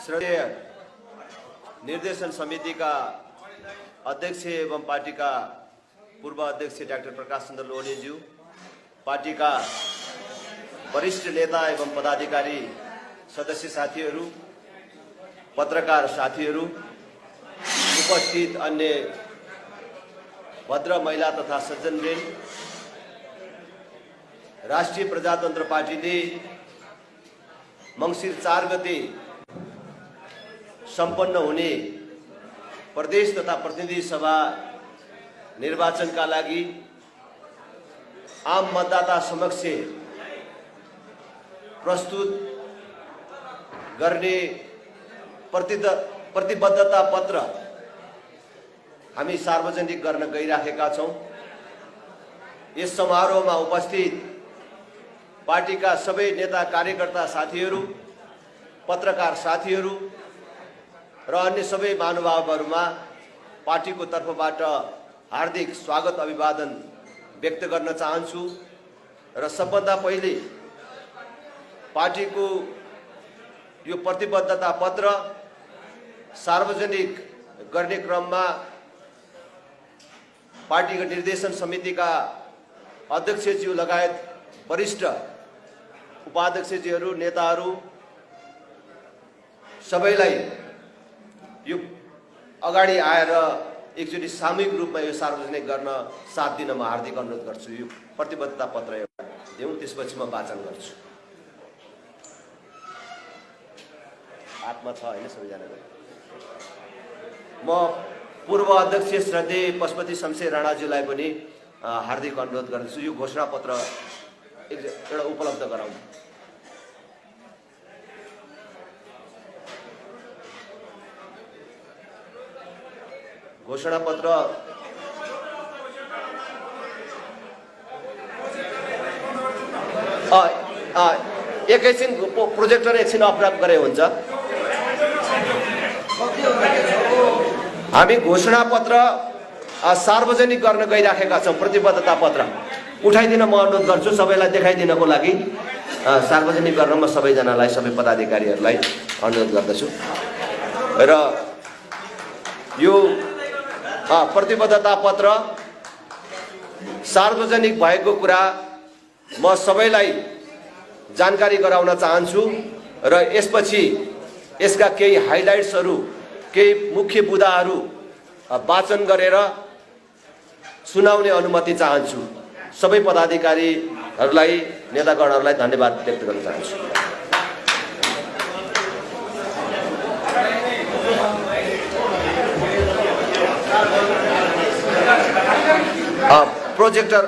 श्रद्धेय निर्देशन समिति का अध्यक्ष एवं पार्टी का पूर्व अध्यक्ष डाक्टर प्रकाश चंद्र लोहनी ज्यू, पार्टी का वरिष्ठ नेता एवं पदाधिकारी सदस्य साथीहरू, पत्रकार साथीहरू, उपस्थित अन्य भद्र महिला तथा सज्जनवृन्द, राष्ट्रिय प्रजातन्त्र पार्टीले मंसिर 4 गते सम्पन्न हुने प्रदेश तथा प्रतिनिधि सभा निर्वाचनका लागि आम मतदाता समक्ष प्रस्तुत गर्ने प्रतिबद्धता पत्र हामी सार्वजनिक गर्न गइराखेका छौं। यस समारोहमा उपस्थित पार्टीका सबै नेता कार्यकर्ता साथीहरू, पत्रकार साथीहरू र अन्य सबै महानुभावहरूमा पार्टीको तर्फबाट हार्दिक स्वागत अभिवादन व्यक्त गर्न चाहन्छु र सबभन्दा पहिले पार्टीको यो प्रतिबद्धता पत्र सार्वजनिक गर्ने क्रममा पार्टीको निर्देशन समितिका अध्यक्षज्यू लगायत वरिष्ठ उपाध्यक्षज्यूहरू, नेताहरू सबैलाई यो अगाडि आएर एकचोटि सामूहिक रूपमा यो सार्वजनिक गर्न साथ दिन म हार्दिक अनुरोध गर्छु। यो प्रतिबद्धता पत्र एउटा दिउँ, त्यसपछि म वाचन गर्छु। हातमा छ हैन सबैजनाको। म पूर्व अध्यक्ष श्रद्धेय पशुपति शमशेर राणाज्यूलाई पनि हार्दिक अनुरोध गर्दछु यो घोषणा पत्र एउटा उपलब्ध गराउन। घोषणा पत्र एकैछिन प्रोजेक्टर एकछिन अफ गरे हुन्छ। हामी घोषणा पत्र सार्वजनिक गर्न गइराखेका छौं। प्रतिबद्धता पत्र उठाइदिन म अनुरोध गर्छु, सबैलाई देखाइदिनको लागि सार्वजनिक गर्न म सबैजनालाई, सबै पदाधिकारीहरूलाई अनुरोध गर्दछु। र यो प्रतिबद्धता पत्र सार्वजनिक भएको कुरा म सबैलाई जानकारी गराउन चाहन्छु र यसपछि यसका केही हाइलाइट्सहरू, केही मुख्य बुदाहरू वाचन गरेर सुनाउने अनुमति चाहन्छु। सबै पदाधिकारीहरूलाई, नेतागणहरूलाई धन्यवाद व्यक्त गर्न चाहन्छु। प्रोजेक्टर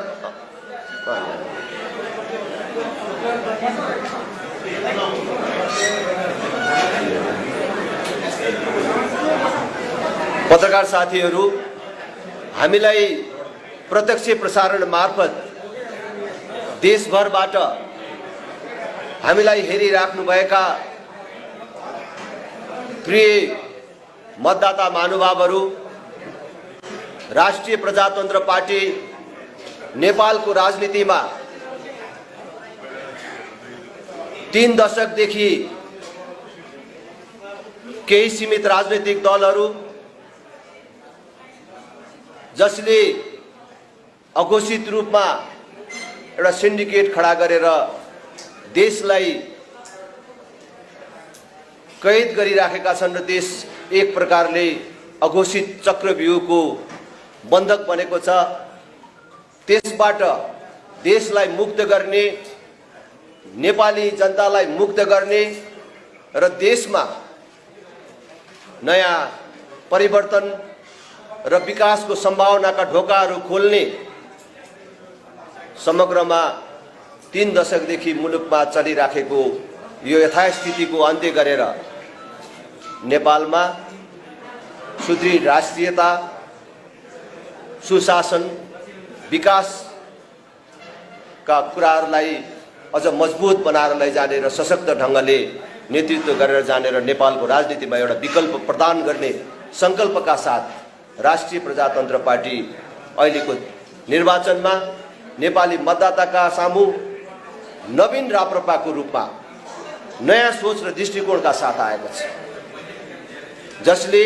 पत्रकार साथीहरू, हामीलाई प्रत्यक्ष प्रसारण मार्फत देशभरबाट हामीलाई हेरिराख्नुभएका प्रिय मतदाता महानुभावहरू, राष्ट्रिय प्रजातन्त्र पार्टी नेपालको राजनीतिमा 3 दशकदेखि केही सीमित राजनीतिक दलहरू जसले अघोषित रूपमा एउटा सिन्डिकेट खडा गरेर देशलाई कैद गरिराखेका छन् र देश एक प्रकारले अघोषित चक्रव्यूहको बन्धक बनेको छ। त्यसबाट देशलाई मुक्त गर्ने, नेपाली जनतालाई मुक्त गर्ने र देशमा नयाँ परिवर्तन र विकासको सम्भावनाका ढोकाहरू खोल्ने समग्रमा 3 दशकदेखि मुलुकमा चलिराखेको यो यथास्थितिको अन्त्य गरेर नेपालमा सुदृढ राष्ट्रियता, सुशासन, विकासका कुराहरूलाई अझ मजबुत बनाएर लैजाने र सशक्त ढङ्गले नेतृत्व गरेर जाने र नेपालको राजनीतिमा एउटा विकल्प प्रदान गर्ने संकल्पका साथ राष्ट्रिय प्रजातन्त्र पार्टी अहिलेको निर्वाचनमा नेपाली मतदाताका सामु नवीन राप्रपाको रूपमा नयाँ सोच र दृष्टिकोणका साथ आएको छ। जसले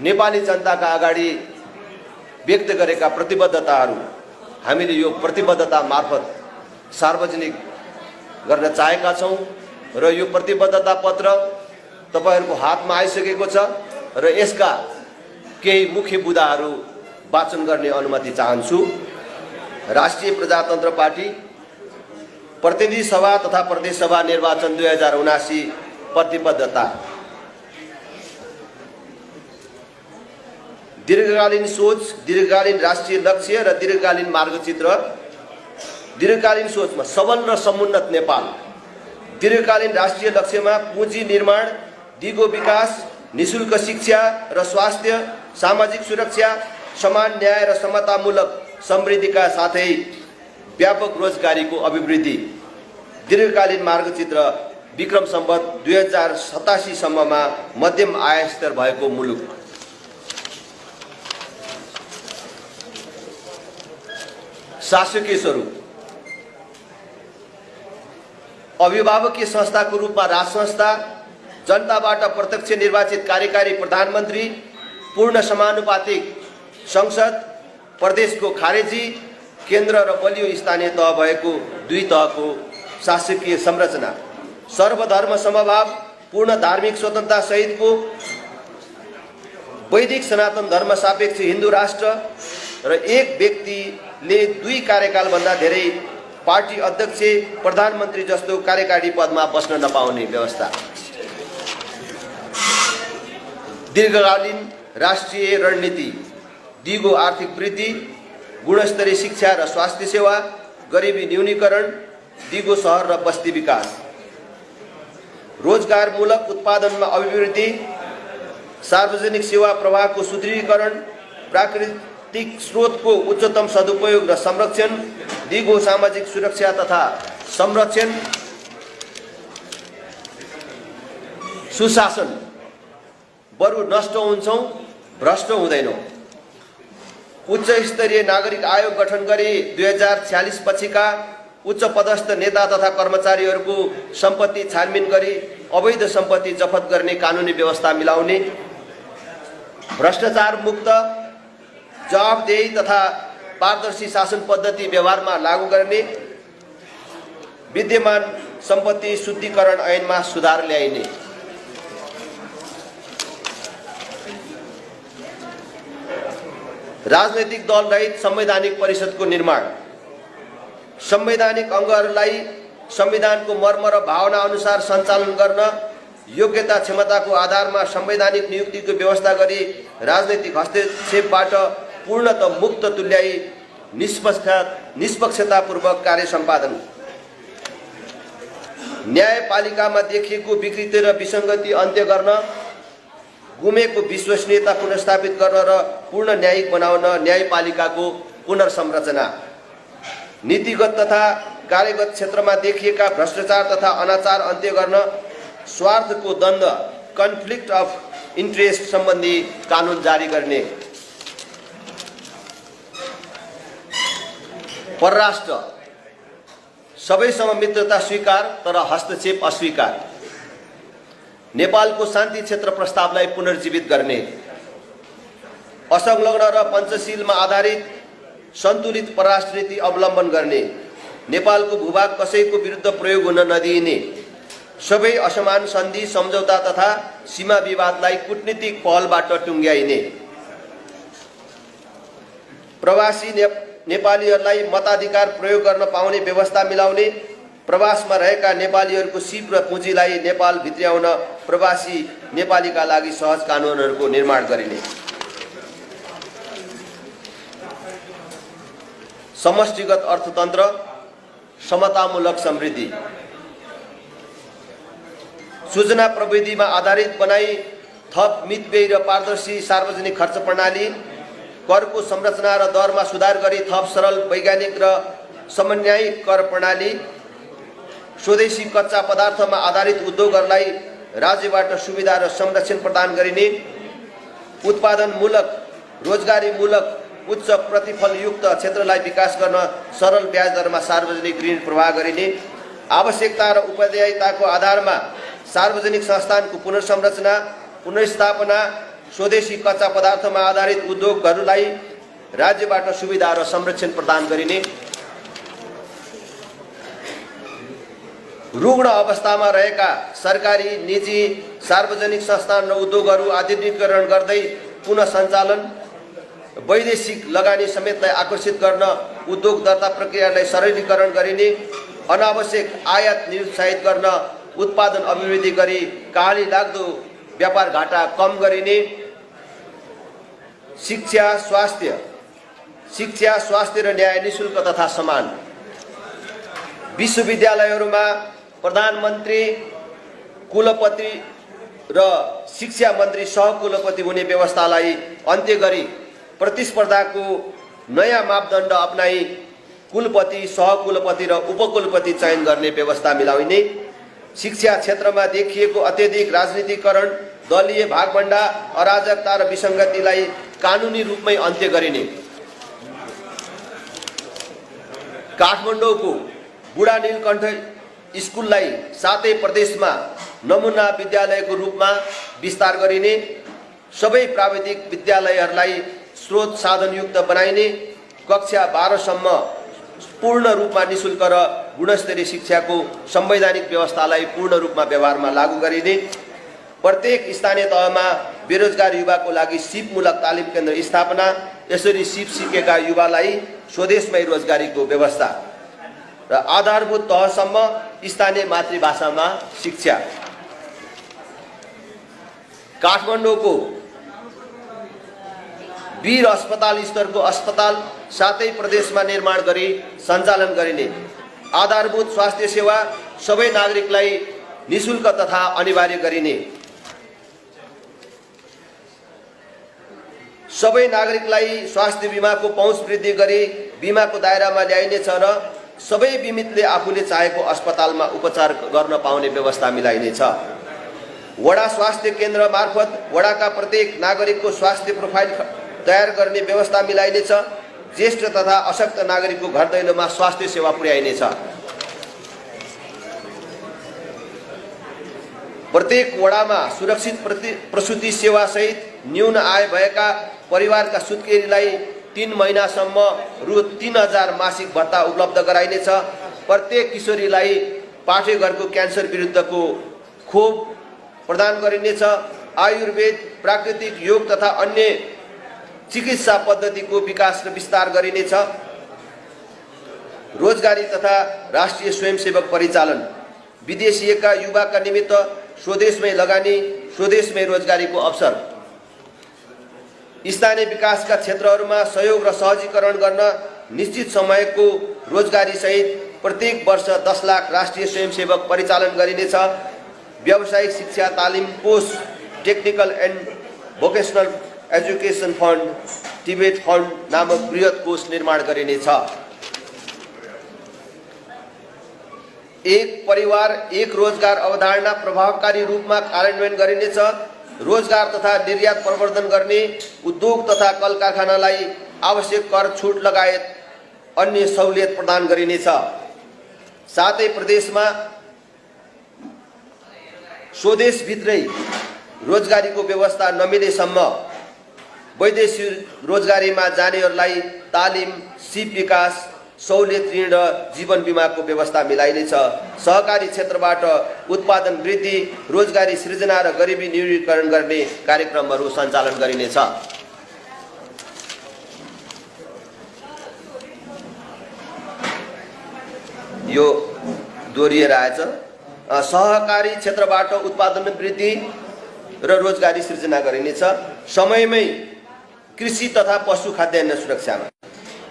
नेपाली जनताका अगाडि व्यक्त गरेका प्रतिबद्धताहरू हामीले यो प्रतिबद्धता मार्फत सार्वजनिक गर्न चाहेका छौं र यो प्रतिबद्धता पत्र तपाईहरुको हातमा आइसकेको छ र यसका केही मुख्य बुँदाहरू वाचन गर्ने अनुमति चाहन्छु। राष्ट्रिय प्रजातन्त्र पार्टी प्रतिनिधि सभा तथा प्रदेश सभा निर्वाचन 2079 प्रतिबद्धता। दीर्घकालीन सोच, दीर्घकालीन राष्ट्रिय लक्ष्य र दीर्घकालीन मार्गचित्र। दीर्घकालीन सोचमा सबल र समुन्नत नेपाल, दीर्घकालीन राष्ट्रिय लक्ष्यमा पुँजी निर्माण, दिगो विकास, निशुल्क शिक्षा र स्वास्थ्य, सामाजिक सुरक्षा, समान न्याय र समतामूलक समृद्धिका साथै व्यापक रोजगारीको अभिवृद्धि। दीर्घकालीन मार्गचित्र विक्रम सम्वत 2087 सम्ममा मध्यम आय स्तर भएको मुलुक। शासकीय स्वरूप। अभिभावकीय संस्थाको रूपमा राज संस्था, जनताबाट प्रत्यक्ष निर्वाचित कार्यकारी प्रधानमन्त्री, पूर्ण समानुपातिक संसद, प्रदेशको खारेजी, केन्द्र र बलियो स्थानीय तह भएको 2 तहको शासकीय संरचना। सर्वधर्म समभाव, पूर्ण धार्मिक स्वतन्त्रता सहितको वैदिक सनातन धर्म सापेक्ष हिन्दू राष्ट्र र एक व्यक्तिले 2 कार्यकालभन्दा धेरै पार्टी अध्यक्ष, प्रधानमन्त्री जस्तो कार्यकारी पदमा बस्न नपाउने व्यवस्था। दीर्घकालीन राष्ट्रिय रणनीति, दिगो आर्थिक वृद्धि, गुणस्तरीय शिक्षा र स्वास्थ्य सेवा, गरिबी न्यूनीकरण, दिगो शहर र बस्ती विकास। रोजगारमूलक उत्पादनमा अभिवृद्धि, सार्वजनिक सेवा प्रवाहको सुदृढीकरण, प्राकृतिक स्रोतको उच्चतम सदुपयोग र संरक्षण, दिगो सामाजिक सुरक्षा तथा संरक्षण। सुशासन, बरु नष्ट हुन्छौं, भ्रष्ट हुँदैनौं। उच्च स्तरीय नागरिक आयोग गठन गरी 2046 पछिका उच्च पदस्थ नेता तथा कर्मचारीहरूको सम्पत्ति छानबिन गरी अवैध सम्पत्ति जफत गर्ने कानुनी व्यवस्था मिलाउने। भ्रष्टाचार मुक्त, जवाफदेही तथा पारदर्शी शासन पद्धति व्यवहारमा लागू गर्ने। विद्यमान सम्पत्ति शुद्धिकरण ऐनमा सुधार ल्याइने। राजनैतिक दल रहित संवैधानिक परिषदको निर्माण। संवैधानिक अङ्गहरूलाई संविधानको मर्म र भावना अनुसार सञ्चालन गर्न योग्यता क्षमताको आधारमा संवैधानिक नियुक्तिको व्यवस्था गरी राजनैतिक हस्तक्षेपबाट पूर्णतः मुक्त तुल्याई निष्पक्षतापूर्वक कार्य सम्पादन। न्यायपालिकामा देखिएको विकृति र विसङ्गति अन्त्य गर्न, गुमेको विश्वसनीयता पुनर्स्थापित गर्न र पूर्ण न्यायिक बनाउन न्यायपालिकाको पुनर्संरचना। नीतिगत तथा कार्यगत क्षेत्रमा देखिएका भ्रष्टाचार तथा अनाचार अन्त्य गर्न स्वार्थको द्वन्द्व, कन्फ्लिक्ट अफ इन्ट्रेस्ट सम्बन्धी कानुन जारी गर्ने। परराष्ट्र, सबैसँग मित्रता स्वीकार तर हस्तक्षेप अस्वीकार। नेपालको शान्ति क्षेत्र प्रस्तावलाई पुनर्जीवित गर्ने। असंलग्न र पञ्चशीलमा आधारित सन्तुलित परराष्ट्र नीति अवलम्बन गर्ने। नेपालको भूभाग कसैको विरुद्ध प्रयोग हुन नदिइने। सबै असमान सन्धि, सम्झौता तथा सीमा विवादलाई कूटनीतिक पहलबाट टुङ्ग्याइने। प्रवासी नेपालीहरूलाई मताधिकार प्रयोग गर्न पाउने व्यवस्था मिलाउने। प्रवासमा रहेका नेपालीहरूको सिप र पुँजीलाई नेपाल भित्र्याउन प्रवासी नेपालीका लागि सहज कानुनहरूको निर्माण गरिने। समष्टिगत अर्थतन्त्र, समतामूलक समृद्धि। सूचना प्रविधिमा आधारित बनाई थप मितव्ययी र पारदर्शी सार्वजनिक खर्च प्रणाली। करको संरचना र दरमा सुधार गरी थप सरल, वैज्ञानिक र समन्वयित कर प्रणाली। स्वदेशी कच्चा पदार्थमा आधारित उद्योगहरूलाई राज्यबाट सुविधा र संरक्षण प्रदान गरिने। उत्पादनमूलक, रोजगारीमूलक, उच्च प्रतिफलयुक्त क्षेत्रलाई विकास गर्न सरल ब्याज दरमा सार्वजनिक ऋण प्रवाह गरिने। आवश्यकता र उत्तरदायिताको आधारमा सार्वजनिक संस्थानको पुनर्संरचना, पुनर्स्थापना, स्वदेशी कच्चा पदार्थमा आधारित उद्योगहरूलाई राज्यबाट सुविधा र संरक्षण प्रदान गरिने, रुग्ण अवस्थामा रहेका सरकारी, निजी, सार्वजनिक संस्थान र उद्योगहरू आधुनिकीकरण गर्दै पुनः सञ्चालन, वैदेशिक लगानी समेतलाई आकर्षित गर्न उद्योग दर्ता प्रक्रियालाई सरलीकरण गरिने, अनावश्यक आयात निरुत्साहित गर्न उत्पादन अभिवृद्धि गरी काली लाग्दो व्यापार घाटा कम गरिने, शिक्षा स्वास्थ्य र न्याय निशुल्क तथा समान, विश्वविद्यालयहरूमा प्रधानमन्त्री, कुलपति र शिक्षा मन्त्री सहकुलपति हुने व्यवस्थालाई अन्त्य गरी प्रतिस्पर्धाको नयाँ मापदण्ड अपनाई कुलपति, सहकुलपति र उपकुलपति चयन गर्ने व्यवस्था मिलाउने, शिक्षा क्षेत्रमा देखिएको अत्यधिक राजनीतिकरण, दलीय भागभण्डा, अराजकता र विसङ्गतिलाई कानुनी रूपमै अन्त्य गरिने, काठमाडौँको बुढा नीलकण्ठ स्कुललाई 7 प्रदेशमा नमुना विद्यालयको रूपमा विस्तार गरिने, सबै प्राविधिक विद्यालयहरूलाई स्रोत साधनयुक्त बनाइने, कक्षा 12 सम्म पूर्ण रूपमा निशुल्क र गुणस्तरीय शिक्षाको संवैधानिक व्यवस्थालाई पूर्ण रूपमा व्यवहारमा लागू गरिने, प्रत्येक स्थानीय तहमा बेरोजगार युवाको लागि सिपमूलक तालिम केन्द्र स्थापना, यसरी सिप सिकेका युवालाई स्वदेशमै रोजगारीको व्यवस्था र आधारभूत तहसम्म स्थानीय मातृभाषामा शिक्षा। काठमाडौँको वीर अस्पताल स्तरको अस्पताल 7 प्रदेशमा निर्माण गरी सञ्चालन गरिने, आधारभूत स्वास्थ्य सेवा सबै नागरिकलाई निशुल्क तथा अनिवार्य गरिने, सबै नागरिकलाई स्वास्थ्य बीमाको पहुँच वृद्धि गरी बीमाको दायरामा ल्याइनेछ र सबै बिमितले आफूले चाहेको अस्पतालमा उपचार गर्न पाउने व्यवस्था मिलाइनेछ। वडा स्वास्थ्य केन्द्र मार्फत वडाका प्रत्येक नागरिकको स्वास्थ्य प्रोफाइल तयार गर्ने व्यवस्था मिलाइनेछ। ज्येष्ठ तथा अशक्त नागरिकको घर दैलोमा स्वास्थ्य सेवा पुर्याइनेछ। प्रत्येक वडामा सुरक्षित प्रसूति सेवा सहित न्यून आय भएका परिवारका सुत्केरीलाई 3 महिनासम्म रु 3000 मासिक भत्ता उपलब्ध गराइनेछ। प्रत्येक किशोरीलाई पाठेघरको क्यान्सर विरुद्धको खोप प्रदान गरिनेछ। आयुर्वेद, प्राकृतिक योग तथा अन्य चिकित्सा पद्धतिको विकास र विस्तार गरिनेछ। रोजगारी तथा राष्ट्रिय स्वयंसेवक परिचालन, विदेशिएका युवाका निमित्त स्वदेशमै लगानी, स्वदेशमै रोजगारीको अवसर, स्थानीय विकासका क्षेत्रहरूमा सहयोग र सहजीकरण गर्न निश्चित समयको रोजगारी सहित प्रत्येक वर्ष 10 लाख राष्ट्रिय स्वयंसेवक परिचालन गरिनेछ। व्यावसायिक शिक्षा तालिम कोष, technical and vocational education fund, Tibet fund नामक बृहत कोष निर्माण गरिनेछ। एक परिवार एक रोजगार अवधारणा प्रभावकारी रूपमा कार्यान्वयन गरिनेछ। रोजगार तथा निर्यात प्रवर्धन गर्ने, उद्योग तथा कल कारखानालाई आवश्यक कर छुट लगायत अन्य सहुलियत प्रदान गरिनेछ। साथै प्रदेशमा स्वदेशभित्रै रोजगारीको व्यवस्था नमिलेसम्म वैदेशिक रोजगारीमा जानेहरूलाई तालिम, सिप विकास, सहुलियत ऋण र जीवन बिमाको व्यवस्था मिलाइनेछ। सहकारी क्षेत्रबाट उत्पादन वृद्धि, रोजगारी सृजना र गरिबी न्यूनीकरण गर्ने कार्यक्रमहरू सञ्चालन गरिनेछ। यो दोहोरिएर आएछ। सहकारी क्षेत्रबाट उत्पादन वृद्धि र रोजगारी सृजना गरिनेछ। समयमै कृषि तथा पशु खाद्यान्न सुरक्षामा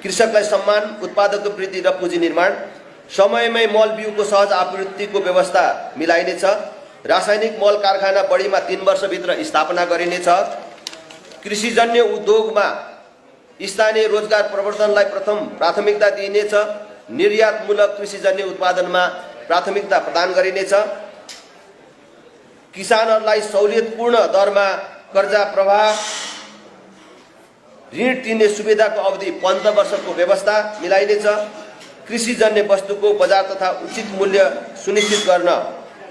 कृषकलाई सम्मान, उत्पादकको वृद्धि र पुँजी निर्माण, समयमै मल बिउको सहज आपूर्तिको व्यवस्था मिलाइनेछ। रासायनिक मल कारखाना बढीमा 3 वर्षभित्र स्थापना गरिनेछ। कृषिजन्य उद्योगमा स्थानीय रोजगार प्रवर्धनलाई प्रथम प्राथमिकता दिइनेछ। निर्यातमूलक कृषिजन्य उत्पादनमा प्राथमिकता प्रदान गरिनेछ। किसानहरूलाई सहुलियतपूर्ण दरमा कर्जा प्रवाह, ऋण तिर्ने सुविधाको अवधि 15 वर्षको व्यवस्था मिलाइनेछ। कृषिजन्य वस्तुको बजार तथा उचित मूल्य सुनिश्चित गर्न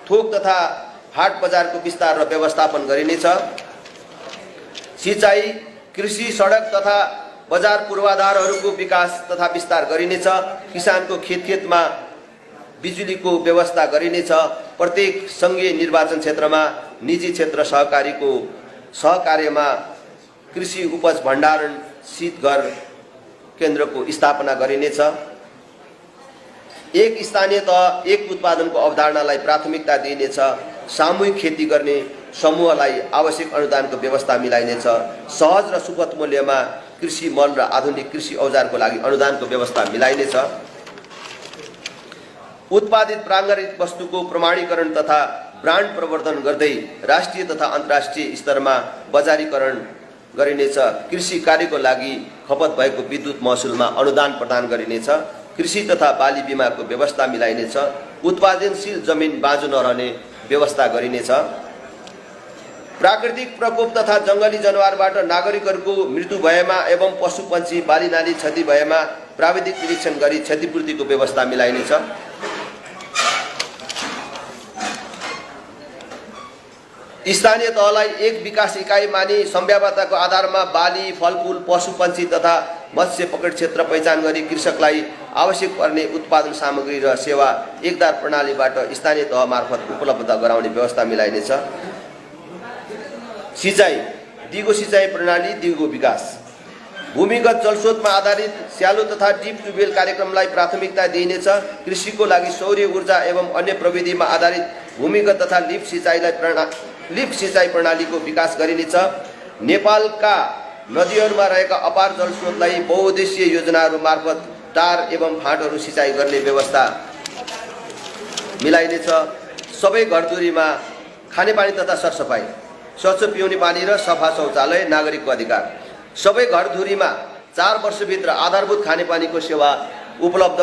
थोक तथा हाट बजारको विस्तार र व्यवस्थापन गरिनेछ। सिँचाइ, कृषि, सडक तथा बजार पूर्वाधारहरूको विकास तथा विस्तार गरिनेछ। किसानको खेतमा बिजुलीको व्यवस्था गरिनेछ। प्रत्येक सङ्घीय निर्वाचन क्षेत्रमा निजी क्षेत्र सहकारीको सहकार्यमा कृषि उपज भण्डारण शीतघर केन्द्रको स्थापना गरिनेछ। एक स्थानीय तह एक उत्पादनको अवधारणालाई प्राथमिकता दिइनेछ। सामूहिक खेती गर्ने समूहलाई आवश्यक अनुदानको व्यवस्था मिलाइनेछ। सहज र सुपथ मूल्यमा कृषि मल र आधुनिक कृषि औजारको लागि अनुदानको व्यवस्था मिलाइनेछ। उत्पादित प्राङ्गारिक वस्तुको प्रमाणीकरण तथा ब्रान्ड प्रवर्धन गर्दै राष्ट्रिय तथा अन्तर्राष्ट्रिय स्तरमा बजारीकरण गरिनेछ। कृषि कार्यको लागि खपत भएको विद्युत महसुलमा अनुदान प्रदान गरिनेछ। कृषि तथा बाली बिमाको व्यवस्था मिलाइनेछ। उत्पादनशील जमिन बाँझो नरहने व्यवस्था गरिनेछ। प्राकृतिक प्रकोप तथा जङ्गली जनावरबाट नागरिकहरूको मृत्यु भएमा एवं पशुपन्छी बालीनाली क्षति भएमा प्राविधिक निरीक्षण गरी क्षतिपूर्तिको व्यवस्था मिलाइनेछ। स्थानीय तहलाई एक विकास इकाइ मानि सम्भाव्यताको आधारमा बाली, फलफुल, पशुपन्छी तथा मत्स्य पकड क्षेत्र पहिचान गरी कृषकलाई आवश्यक पर्ने उत्पादन सामग्री र सेवा एकदार प्रणालीबाट स्थानीय तह मार्फत उपलब्ध गराउने व्यवस्था मिलाइनेछ। सिँचाइ, दिगो सिँचाइ प्रणाली, दिगो विकास। भूमिगत जलस्रोतमा आधारित स्यालो तथा डिप ट्युबवेल कार्यक्रमलाई प्राथमिकता दिइनेछ। कृषिको लागि सौर्य ऊर्जा एवं अन्य प्रविधिमा आधारित भूमिगत तथा लिफ्ट सिँचाइ प्रणालीको विकास गरिनेछ। नेपालका नदीहरूमा रहेका अपार जलस्रोतलाई बहुउद्देश्य योजनाहरू मार्फत टार एवं फाँटहरू सिँचाइ गर्ने व्यवस्था मिलाइनेछ। सबै घरधुरीमा खानेपानी तथा सरसफाइ, स्वच्छ पिउने पानी र सफा शौचालय नागरिकको अधिकार। सबै घरधुरीमा 4 वर्षभित्र आधारभूत खानेपानीको सेवा उपलब्ध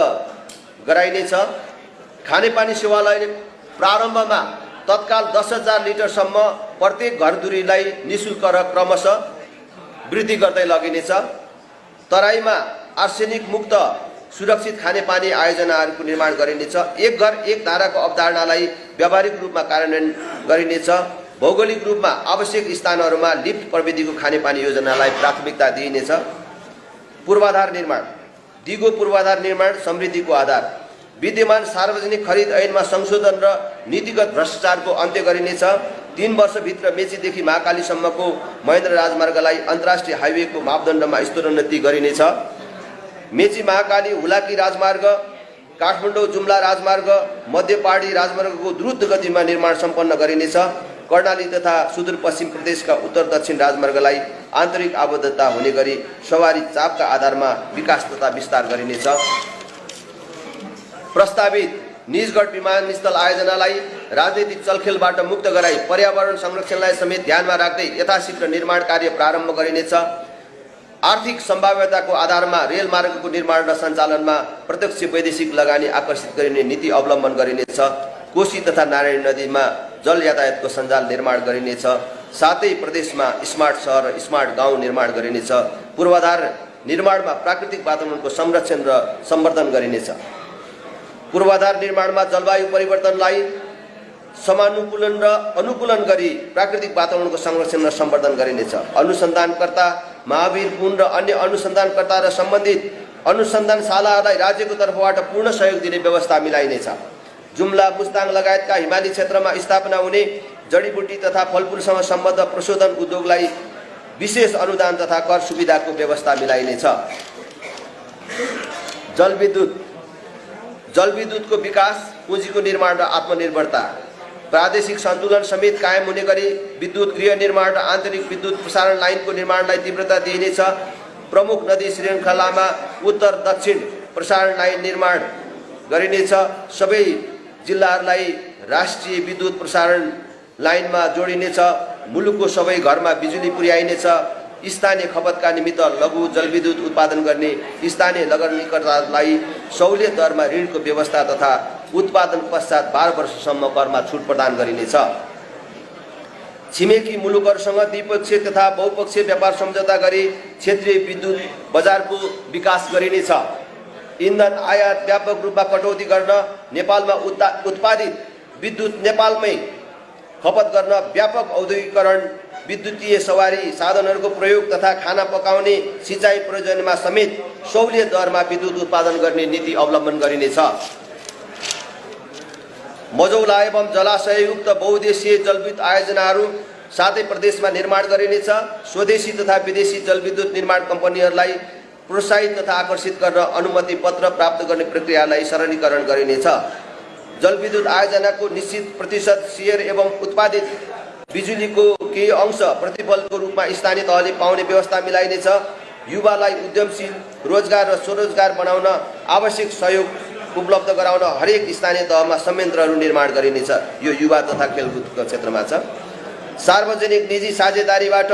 गराइनेछ। खानेपानी सेवालाई प्रारम्भमा तत्काल 10,000 लिटरसम्म प्रत्येक घरधुरीलाई निःशुल्क र क्रमशः वृद्धि गर्दै लगिनेछ। तराईमा आर्सेनिक मुक्त सुरक्षित खानेपानी आयोजनाहरूको निर्माण गरिनेछ। एक घर एक धाराको अवधारणालाई व्यावहारिक रूपमा कार्यान्वयन गरिनेछ। भौगोलिक रूपमा आवश्यक स्थानहरूमा लिफ्ट प्रविधिको खानेपानी योजनालाई प्राथमिकता दिइनेछ। पूर्वाधार निर्माण, दिगो पूर्वाधार निर्माण समृद्धिको आधार। विद्यमान सार्वजनिक खरिद ऐनमा संशोधन र नीतिगत भ्रष्टाचारको अन्त्य गरिनेछ। 3 वर्षभित्र मेचीदेखि महाकालीसम्मको महेन्द्र राजमार्गलाई अन्तर्राष्ट्रिय हाइवेको मापदण्डमा स्तरोन्नति गरिनेछ। मेची महाकाली हुलाकी राजमार्ग, काठमाडौँ जुम्ला राजमार्ग, मध्यपहाडी राजमार्गको द्रुत गतिमा निर्माण सम्पन्न गरिनेछ। कर्णाली तथा सुदूरपश्चिम प्रदेशका उत्तर दक्षिण राजमार्गलाई आन्तरिक आबद्धता हुने गरी सवारी चापका आधारमा विकास तथा विस्तार गरिनेछ। प्रस्तावित निजगढ विमानस्थल आयोजनालाई राजनीतिक चलखेलबाट मुक्त गराई पर्यावरण संरक्षणलाई समेत ध्यानमा राख्दै यथाशीघ्र निर्माण कार्य प्रारम्भ गरिनेछ। आर्थिक सम्भाव्यताको आधारमा रेल मार्गको निर्माण र सञ्चालनमा प्रत्यक्ष वैदेशिक लगानी आकर्षित गरिने नीति अवलम्बन गरिनेछ। कोशी तथा नारायणी नदीमा जल यातायातको सञ्जाल निर्माण गरिनेछ। साथै प्रदेशमा स्मार्ट सहर र स्मार्ट गाउँ निर्माण गरिनेछ। पूर्वाधार निर्माणमा प्राकृतिक वातावरणको संरक्षण र सम्वर्धन गरिनेछ। पूर्वाधार निर्माणमा जलवायु परिवर्तनलाई समानुकूलन र अनुकूलन गरी प्राकृतिक वातावरणको संरक्षण र सम्वर्धन गरिनेछ। अनुसन्धानकर्ता, महावीर पुन र अन्य अनुसन्धानकर्ता र सम्बन्धित अनुसन्धानशालाहरूलाई राज्यको तर्फबाट पूर्ण सहयोग दिने व्यवस्था मिलाइनेछ। जुम्ला, मुस्ताङ लगायतका हिमाली क्षेत्रमा स्थापना हुने जडीबुटी तथा फलफुलसँग सम्बद्ध प्रशोधन उद्योगलाई विशेष अनुदान तथा कर सुविधाको व्यवस्था मिलाइनेछ। जलविद्युतको विकास, पुँजीको निर्माण र आत्मनिर्भरता, प्रादेशिक सन्तुलन समेत कायम हुने गरी विद्युत गृह निर्माण र आन्तरिक विद्युत प्रसारण लाइनको निर्माणलाई तीव्रता दिइनेछ। प्रमुख नदी श्रृङ्खलामा उत्तर दक्षिण प्रसारण लाइन निर्माण गरिनेछ। सबै जिल्लाहरूलाई राष्ट्रिय विद्युत प्रसारण लाइनमा जोडिनेछ। मुलुकको सबै घरमा बिजुली पुर्याइनेछ। स्थानीय खपतका निमित्त लघु जलविद्युत उत्पादन गर्ने स्थानीय लगानीकर्तालाई सहुलियत दरमा ऋणको व्यवस्था तथा उत्पादन पश्चात 12 वर्षसम्म करमा छुट प्रदान गरिनेछ। छिमेकी मुलुकहरूसँग द्विपक्षीय तथा बहुपक्षीय व्यापार सम्झौता गरी क्षेत्रीय विद्युत बजारको विकास गरिनेछ। इन्धन आयात व्यापक रूपमा कटौती गर्न नेपालमा उत्पादित विद्युत नेपालमै खपत गर्न व्यापक औद्योगिकरण, विद्युतीय सवारी साधनहरूको प्रयोग तथा खाना पकाउने सिँचाइ प्रयोजनमा समेत सहुलियत दरमा विद्युत उत्पादन गर्ने नीति अवलम्बन गरिनेछ। मझौला एवं जलाशययुक्त बहुउद्देश्यीय जलविद्युत आयोजनाहरू सातै प्रदेशमा निर्माण गरिनेछ। स्वदेशी तथा विदेशी जलविद्युत निर्माण कम्पनीहरूलाई प्रोत्साहित तथा आकर्षित गर्न अनुमति पत्र प्राप्त गर्ने प्रक्रियालाई सरलीकरण गरिनेछ। जलविद्युत आयोजनाको निश्चित प्रतिशत सेयर एवं उत्पादित बिजुलीको केही अंश प्रतिफलको रूपमा स्थानीय तहले पाउने व्यवस्था मिलाइनेछ। युवालाई उद्यमशील, रोजगार र स्वरोजगार बनाउन आवश्यक सहयोग उपलब्ध गराउन हरेक स्थानीय तहमा संयन्त्रहरू निर्माण गरिनेछ। यो युवा तथा खेलकुदको क्षेत्रमा छ। सार्वजनिक निजी साझेदारीबाट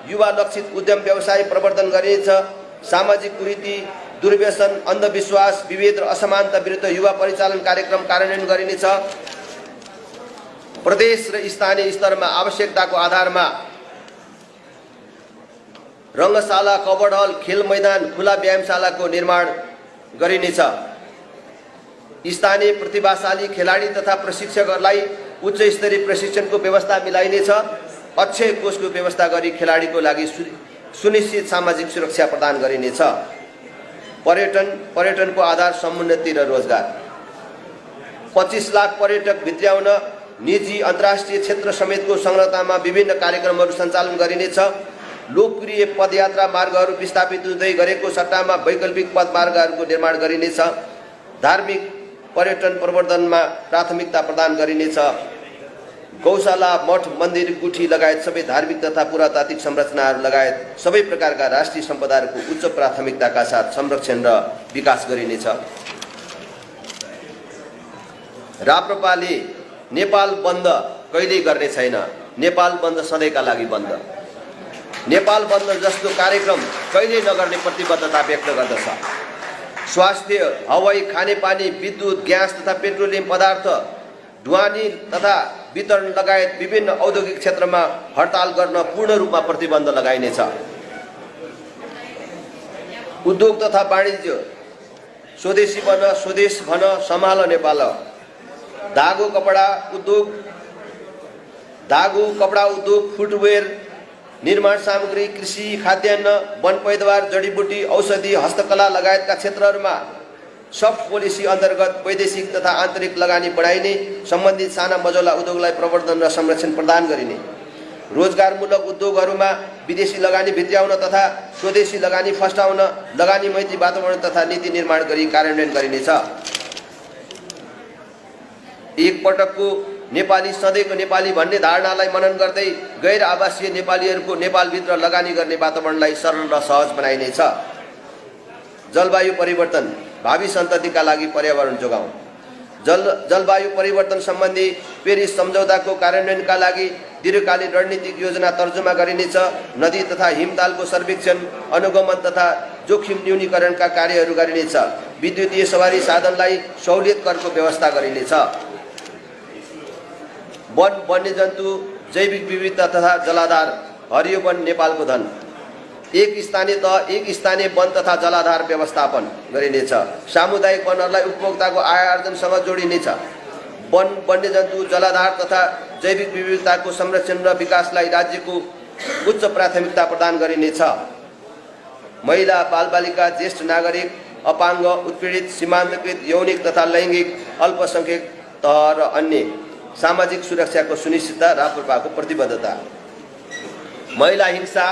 युवा लक्षित उद्यम व्यवसाय प्रवर्धन गरिनेछ। सामाजिक कुरीति, दुर्व्यसन, अन्धविश्वास, विभेद र असमानता विरुद्ध युवा परिचालन कार्यक्रम कार्यान्वयन गरिनेछ। प्रदेश र स्थानीय स्तरमा आवश्यकताको आधारमा रङ्गशाला, कबड हल, खेल मैदान, खुला व्यायामशालाको निर्माण गरिनेछ। स्थानीय प्रतिभाशाली खेलाडी तथा प्रशिक्षकहरूलाई उच्च स्तरीय प्रशिक्षणको व्यवस्था मिलाइनेछ। अक्षय कोषको व्यवस्था गरी खेलाडीको लागि सुनिश्चित सामाजिक सुरक्षा प्रदान गरिनेछ। पर्यटनको आधार समुन्नति र रोजगार। 25 लाख पर्यटक भित्र्याउन निजी अन्तर्राष्ट्रिय क्षेत्र समेतको संलग्नतामा विभिन्न कार्यक्रमहरू सञ्चालन गरिनेछ। लोकप्रिय पदयात्रा मार्गहरू विस्थापित हुँदै गरेको सट्टामा वैकल्पिक पद मार्गहरूको निर्माण गरिनेछ। धार्मिक पर्यटन प्रवर्धनमा प्राथमिकता प्रदान गरिनेछ। गौशाला, मठ, मन्दिर, गुठी लगायत सबै धार्मिक तथा पुरातात्विक संरचनाहरू लगायत सबै प्रकारका राष्ट्रिय सम्पदाहरूको उच्च प्राथमिकताका साथ संरक्षण र विकास गरिनेछ। राप्रपाले नेपाल बन्द कहिल्यै गर्ने छैन। नेपाल बन्द सधैँका लागि बन्द। नेपाल बन्द जस्तो कार्यक्रम कहिल्यै नगर्ने प्रतिबद्धता व्यक्त गर्दछ। स्वास्थ्य, हवाई, खानेपानी, विद्युत, ग्यास तथा पेट्रोलियम पदार्थ, ढुवानी तथा वितरण लगायत विभिन्न औद्योगिक क्षेत्रमा हडताल गर्न पूर्ण रूपमा प्रतिबन्ध लगाइनेछ। उद्योग तथा वाणिज्य, स्वदेशी बन, स्वदेश भन, सम्हाल नेपाल। धागो कपडा उद्योग, फुटवेयर, निर्माण सामग्री, कृषि, खाद्यान्न, वन पैदावार, जडीबुटी, औषधि, हस्तकला लगायतका क्षेत्रहरूमा सफ्ट पोलिसी अन्तर्गत वैदेशिक तथा आन्तरिक लगानी बढाइने, सम्बन्धित साना मझौला उद्योगलाई प्रवर्धन र संरक्षण प्रदान गरिने, रोजगारमूलक उद्योगहरूमा विदेशी लगानी भित्र्याउन तथा स्वदेशी लगानी फस्टाउन लगानी मैत्री वातावरण तथा नीति निर्माण गरी कार्यान्वयन गरिनेछ। एक पटकको नेपाली सधैँको नेपाली भन्ने धारणालाई मनन गर्दै गैर आवासीय नेपालीहरूको नेपालभित्र लगानी गर्ने वातावरणलाई सरल र सहज बनाइनेछ। जलवायु परिवर्तन, भावी सन्ततिका लागि पर्यावरण जोगाउँ। जलवायु परिवर्तन सम्बन्धी पेरिस सम्झौताको कार्यान्वयनका लागि दीर्घकालीन रणनीतिक योजना तर्जुमा गरिनेछ। नदी तथा हिमतालको सर्वेक्षण, अनुगमन तथा जोखिम न्यूनीकरणका कार्यहरू गरिनेछ। विद्युतीय सवारी साधनलाई सहुलियत करको व्यवस्था गरिनेछ। वन, वन्यजन्तु, जैविक विविधता तथा जलाधार, हरियो वन नेपालको धन। एक स्थानीय तह, एक स्थानीय वन तथा जलाधार व्यवस्थापन गरिनेछ। सामुदायिक वनहरूलाई उपभोक्ताको आय आर्जनसँग जोडिनेछ। वन, वन्यजन्तु, जलाधार तथा जैविक विविधताको संरक्षण र विकासलाई राज्यको उच्च प्राथमिकता प्रदान गरिनेछ। महिला, बालबालिका, ज्येष्ठ नागरिक, अपाङ्ग, उत्पीडित, सीमान्तकृत, यौनिक तथा लैङ्गिक अल्पसंख्यक तह र अन्य सामाजिक सुरक्षाको सुनिश्चितता राप्रपाको प्रतिबद्धता। महिला हिंसा,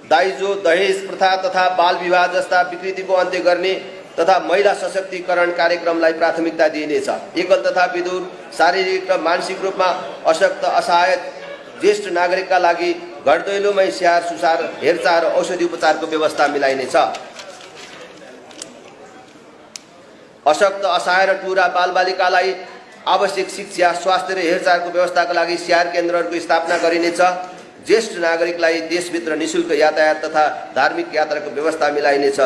दाइजो, दहेज प्रथा तथा बाल विवाह जस्ता विकृतिको अन्त्य गर्ने तथा महिला सशक्तिकरण कार्यक्रमलाई प्राथमिकता दिइनेछ। एकल तथा विधुर, शारीरिक र मानसिक रूपमा अशक्त, असहाय ज्येष्ठ नागरिकका लागि घर दैलोमै स्याहार सुसार, हेरचाह र औषधि उपचारको व्यवस्था मिलाइनेछ। अशक्त, असहाय र टुरा बालबालिकालाई आवश्यक शिक्षा, स्वास्थ्य र हेरचाहको व्यवस्थाका लागि स्याहार केन्द्रहरूको स्थापना गरिनेछ। ज्येष्ठ नागरिकलाई देशभित्र निःशुल्क यातायात तथा धार्मिक यात्राको व्यवस्था मिलाइनेछ।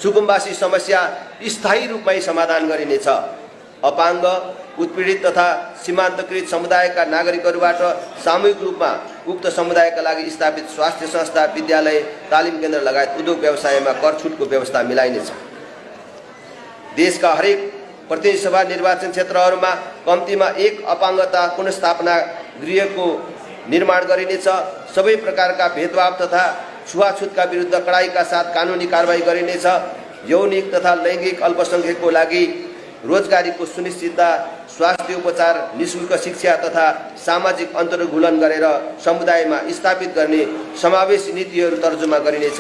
सुकुम्बासी समस्या स्थायी रूपमै समाधान गरिनेछ। अपाङ्ग, उत्पीडित तथा सीमान्तकृत समुदायका नागरिकहरूबाट सामूहिक रूपमा उक्त समुदायका लागि स्थापित स्वास्थ्य संस्था, विद्यालय, तालिम केन्द्र लगायत उद्योग व्यवसायमा कर छुटको व्यवस्था मिलाइनेछ। देशका हरेक प्रतिनिधि सभा निर्वाचन क्षेत्रहरूमा कम्तीमा एक अपाङ्गता पुनर्स्थापना गृहको निर्माण गरिनेछ। सबै प्रकारका भेदभाव तथा छुवाछुतका विरुद्ध कडाइका साथ कानुनी कारबाही गरिनेछ। यौनिक तथा लैङ्गिक अल्पसङ्ख्यकको लागि रोजगारीको सुनिश्चितता, स्वास्थ्य उपचार, निःशुल्क शिक्षा तथा सामाजिक अन्तर्घुलन गरेर समुदायमा स्थापित गर्ने समावेशी नीतिहरू तर्जुमा गरिनेछ।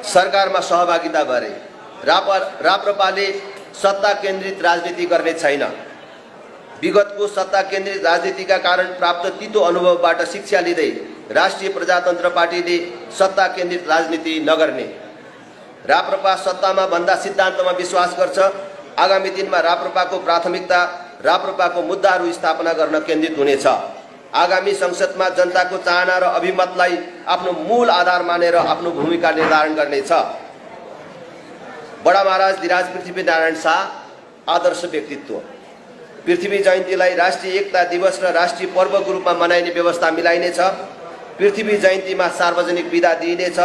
सरकारमा सहभागिता बारे राप्रपाले सत्ता केन्द्रित राजनीति गर्ने छैन। विगतको सत्ता केन्द्रित राजनीतिका कारण प्राप्त तितो अनुभवबाट शिक्षा लिँदै राष्ट्रिय प्रजातन्त्र पार्टीले सत्ता केन्द्रित राजनीति नगर्ने। राप्रपा सत्तामा भन्दा सिद्धान्तमा विश्वास गर्छ। आगामी दिनमा राप्रपाको प्राथमिकता राप्रपाको मुद्दाहरू स्थापना गर्न केन्द्रित हुनेछ। आगामी संसदमा जनताको चाहना र अभिमतलाई आफ्नो मूल आधार मानेर आफ्नो भूमिका निर्धारण गर्नेछ। बडा महाराज धीराज पृथ्वीनारायण शाह आदर्श व्यक्तित्व। पृथ्वी जयन्तीलाई राष्ट्रिय एकता दिवस र राष्ट्रिय पर्वको रूपमा मनाइने व्यवस्था मिलाइनेछ। पृथ्वी जयन्तीमा सार्वजनिक बिदा दिइनेछ।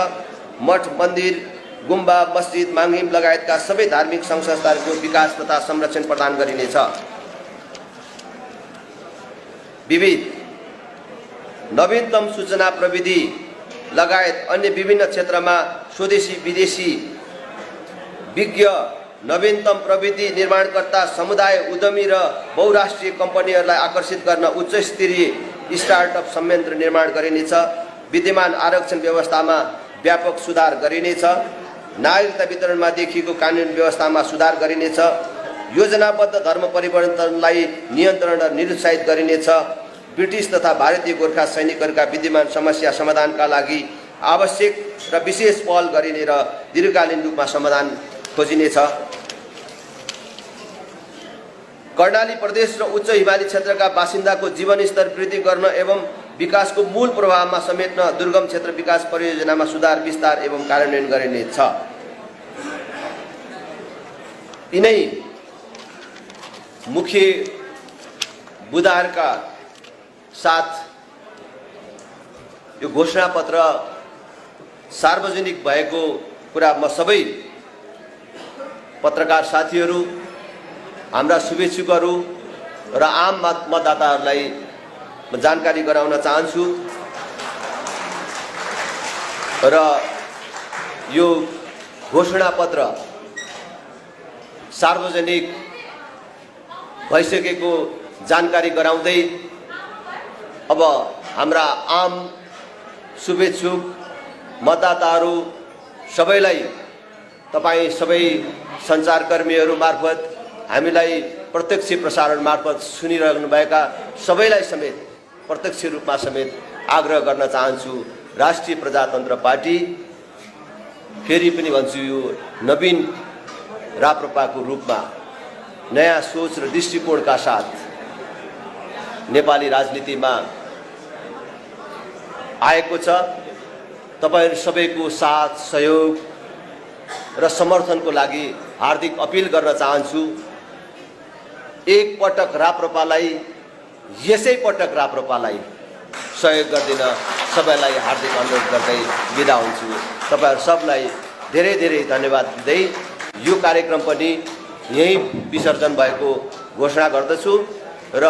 मठ, मन्दिर, गुम्बा, मस्जिद, माङ्हिम लगायतका सबै धार्मिक सङ्घ संस्थाहरूको विकास तथा संरक्षण प्रदान गरिनेछ। विविध नवीनतम सूचना प्रविधि लगायत अन्य विभिन्न क्षेत्रमा स्वदेशी विदेशी विज्ञ, नवीनतम प्रविधि निर्माणकर्ता, समुदाय, उद्यमी र बहुराष्ट्रिय कम्पनीहरूलाई आकर्षित गर्न उच्च स्तरीय स्टार्टअप संयन्त्र निर्माण गरिनेछ। विद्यमान आरक्षण व्यवस्थामा व्यापक सुधार गरिनेछ। नागरिकता वितरणमा देखिएको कानुन व्यवस्थामा सुधार गरिनेछ। योजनाबद्ध धर्म परिवर्तनलाई नियन्त्रण र निरुत्साहित गरिनेछ। ब्रिटिस तथा भारतीय गोर्खा सैनिकहरूका विद्यमान समस्या समाधानका लागि आवश्यक र विशेष पहल गरिने र दीर्घकालीन रूपमा समाधान खोजिनेछ। कर्णाली प्रदेश र उच्च हिमाली क्षेत्रका बासिन्दाको जीवनस्तर वृद्धि गर्न एवं विकासको मूल प्रभावमा समेट्न दुर्गम क्षेत्र विकास परियोजनामा सुधार, विस्तार एवं कार्यान्वयन गरिनेछ। यिनै मुख्य बुदाहरूका साथ यो घोषणापत्र सार्वजनिक भएको कुरा म सबै पत्रकार साथीहरू, हाम्रा शुभेच्छुकहरू र आम मतदाताहरूलाई म जानकारी गराउन चाहन्छु। र यो घोषणापत्र सार्वजनिक भइसकेको जानकारी गराउँदै अब हाम्रा आम शुभेच्छुक मतदाताहरू सबैलाई, तपाईँ सबै सञ्चारकर्मीहरू मार्फत, हामीलाई प्रत्यक्ष प्रसारण मार्फत सुनिरहनुभएका सबैलाई समेत प्रत्यक्ष रूपमा समेत आग्रह गर्न चाहन्छु। राष्ट्रिय प्रजातन्त्र पार्टी, फेरि पनि भन्छु, यो नवीन राप्रपाको रूपमा नयाँ सोच र दृष्टिकोणका साथ नेपाली राजनीतिमा आएको छ। तपाईहरु सबैको साथ, सहयोग र समर्थनको लागि हार्दिक अपिल गर्न चाहन्छु। एक पटक राप्रपालाई, यसै पटक राप्रपालाई सहयोग गरिदिन सबैलाई हार्दिक अनुरोध गर्दै बिदा हुन्छु। तपाईहरु सबलाई धेरै धेरै धन्यवाद दिँदै यो कार्यक्रम पनि यही विसर्जन भएको घोषणा गर्दछु र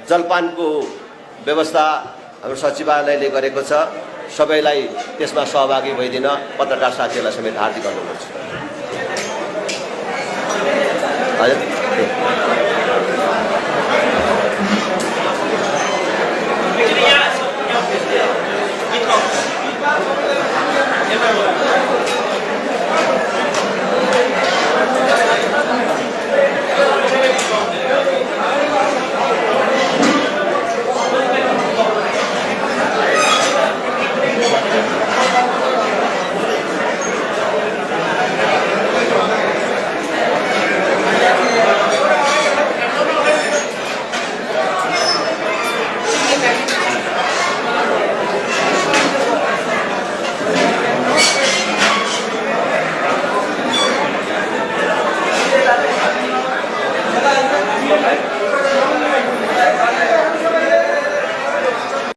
जलपानको व्यवस्था हाम्रो सचिवालयले गरेको छ। सबैलाई त्यसमा सहभागी भइदिन पत्रकार साथीहरूलाई समेत हार्दिक अनुरोध गर्छु। हजुर।